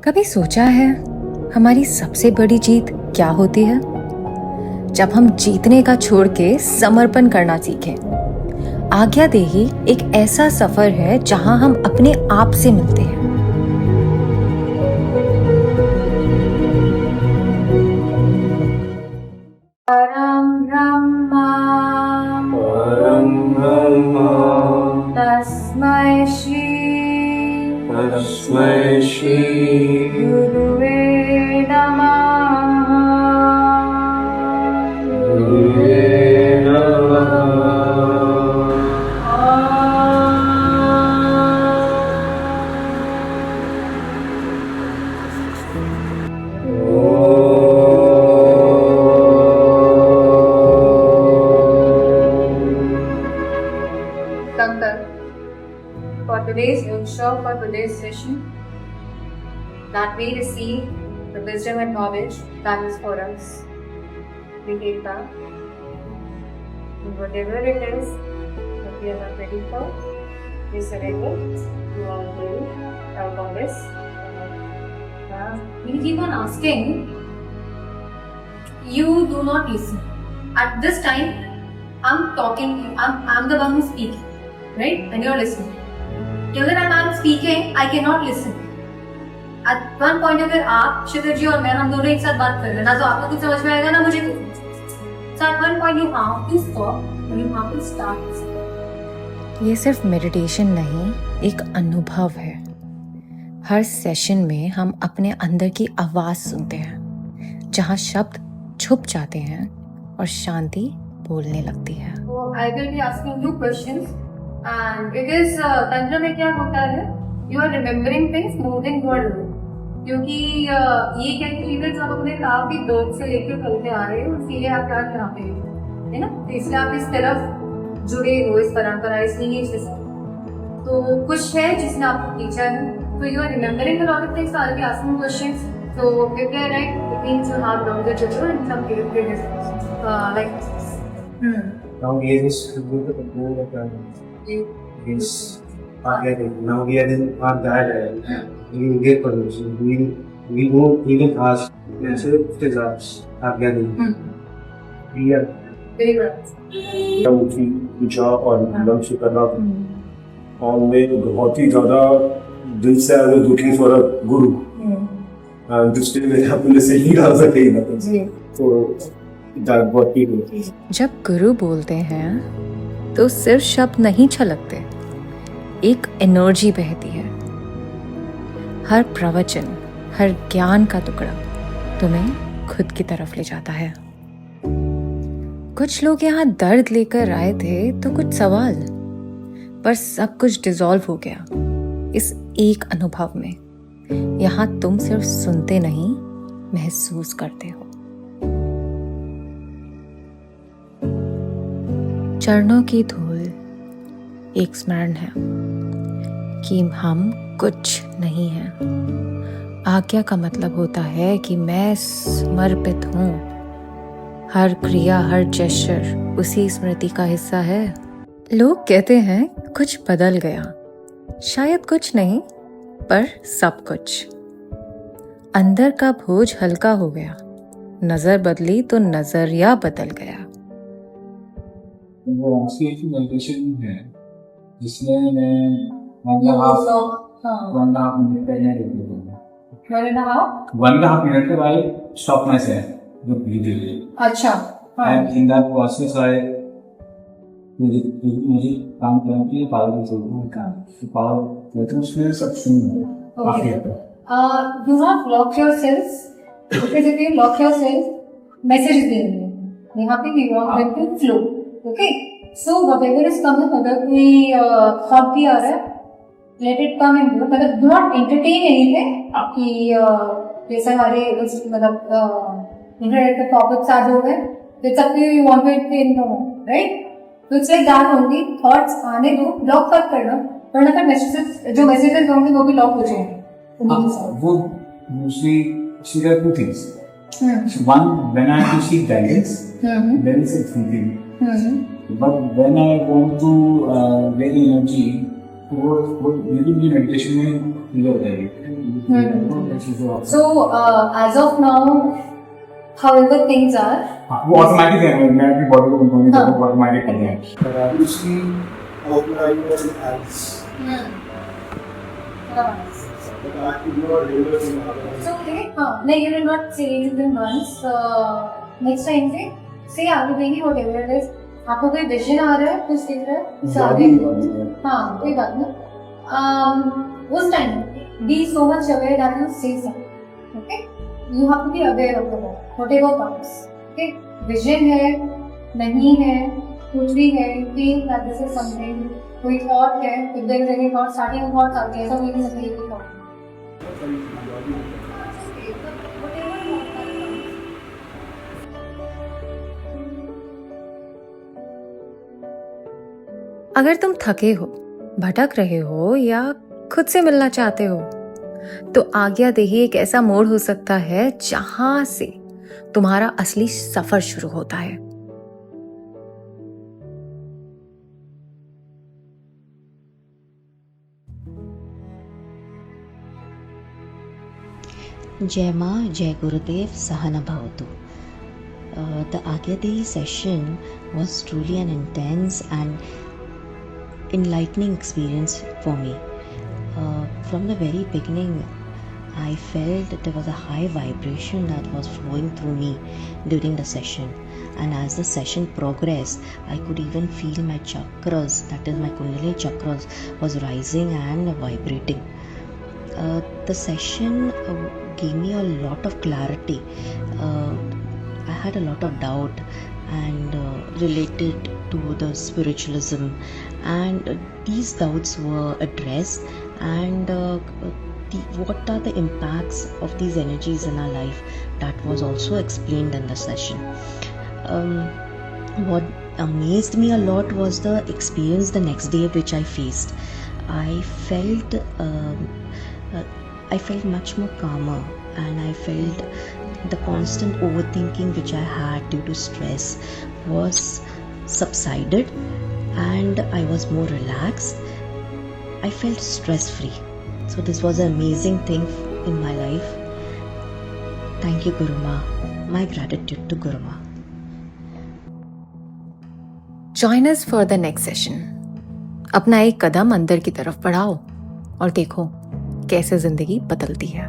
कभी सोचा है हमारी सबसे बड़ी जीत क्या होती है? जब हम जीतने का छोड़ के समर्पण करना सीखें। आज्ञादेही एक ऐसा सफर है जहां हम अपने आप से मिलते हैं। परम ब्रह्म तस्मै श्री गुरुवे for today's workshop, for today's session, that we receive the wisdom and knowledge that is for us. We take that. And whatever it is that we are not ready for, we surrender to our will, our goddess. We keep on asking, you do not listen. At this time, I'm talking, I'm the one who's speaking, right? And you're listening. Till the time I'm speaking, I cannot listen. At one point अगर आप शिखर जी और मैं हम दोनों एक साथ बात कर रहे हैं ना तो आपको कुछ समझ में आएगा ना मुझे कुछ। So at one point you have to stop and you have to start. ये सिर्फ मेडिटेशन नहीं, एक अनुभव है। हर सेशन में हम अपने अंदर की आवाज सुनते हैं, जहाँ शब्द छुप जाते हैं और शांति बोलने लगती है। So I will be asking you questions. And because तंत्र में क्या होता है, you are remembering things more than you are doing. क्योंकि ये क्या चीजें जो आप अपने आप की दर्द से लेकर चलते आ रहे हो, इसीलिए आप क्या यहाँ पे है ना, इसलिए आप इस तरफ जुड़े हो, इस परंपरा, इस lineage के साथ। तो कुछ है जिसने आपको टीचर है, so you are remembering a lot of things. So I'll be asking questions. So if they are right, it means you have learned the children and some previous like this. Now he is Yes. Now we are in our guide. We will get permission. We won't even ask. Yes, it is us. Our guide. We are. Very good. उनकी पूजा और नम से करना और मैं बहुत ही ज़्यादा दिल से आगे दुखी फॉर अ गुरु जिससे मेरे अपने से ही डाल सके तो बहुत ही जब गुरु बोलते हैं तो सिर्फ शब्द नहीं छलकते, एक एनर्जी बहती है। हर प्रवचन, हर ज्ञान का टुकड़ा तुम्हें खुद की तरफ ले जाता है। कुछ लोग यहाँ दर्द लेकर आए थे तो कुछ सवाल, पर सब कुछ डिसॉल्व हो गया इस एक अनुभव में। यहाँ तुम सिर्फ सुनते नहीं, महसूस करते हो। चरणों की धूल एक स्मरण है कि हम कुछ नहीं हैं। आज्ञा का मतलब होता है कि मैं समर्पित हूँ। हर क्रिया, हर जेस्चर उसी स्मृति का हिस्सा है। लोग कहते हैं कुछ बदल गया, शायद कुछ नहीं, पर सब कुछ। अंदर का बोझ हल्का हो गया, नजर बदली तो नजरिया बदल गया। वो ऐसी एक मेडिटेशन है जिसमें मैं 1.5 मिनट पहले के बाद स्टॉप माय सेल्फ जो ब्रीदिंग। अच्छा। And in that process I मुझे काम करने के लिए पावर की जरूरत है। तो पावर तो उसमें सब सुन काफी है। Do not block yourself, because if you block yourself, message दे रहे हैं। यहाँ पे we want them to flow. Okay, so whatever is coming, अगर कोई thought भी आ रहा है, let it come and go. मतलब do not entertain anything कि जैसे हमारे मतलब internet पे topics आ जो है, it's up to you want to entertain no, right? So it's like that only. Thoughts आने दो, block मत करना, वरना फिर messages जो messages होंगे वो भी lock हो जाएंगे। वो दूसरी there are two things. One, when I have to seek guidance, there is a thinking. But when I want to gain energy, वो मेरी मेडिटेशन में क्लियर हो जाएगी। So, as of now, however things are, वो automatic है, मैं अपनी body को कंट्रोल हाँ। करता हूँ, ऑटोमेटिक कर हैं. You see outline was eyes. But I could not remember in our it's okay. No, you will not say anything once. Next time से say आगे देंगे whatever it is. आपको कोई विजन आ रहा है, कुछ दिख रहा है, उसे आगे हाँ कोई बात नहीं. उस time be so much aware that you say something. Okay? You have to be aware of the world, whatever comes. Okay? Vision है, नहीं है, कुछ भी है, you feel that this is something. कोई thought है, if there is any thought, starting में thoughts आते हैं, ऐसा नहीं है कि कोई thought. अगर तुम थके हो, भटक रहे हो या खुद से मिलना चाहते हो, तो आज्ञादेही एक ऐसा मोड़ हो सकता है जहां से तुम्हारा असली सफर शुरू होता है. Jai Ma, Jai Gurudev, Sahana Bhavatu. The Agyadehi session was truly an intense and enlightening experience for me. From the very beginning, I felt that there was a high vibration that was flowing through me during the session, and as the session progressed, I could even feel my chakras, that is my Kundalini chakras, was rising and vibrating. The session gave me a lot of clarity. I had a lot of doubt and related to the spiritualism, and these doubts were addressed, and what are the impacts of these energies in our life, that was also explained in the session. What amazed me a lot was the experience the next day which I faced. I felt much more calmer, and I felt the constant overthinking which I had due to stress was subsided, and I was more relaxed. I felt stress free. So this was an amazing thing in my life. Thank you, Guru Ma. My gratitude to Guru Ma. Join us for the next session. अपना एक कदम अंदर की तरफ बढ़ाओ और देखो कैसे जिंदगी बदलती है.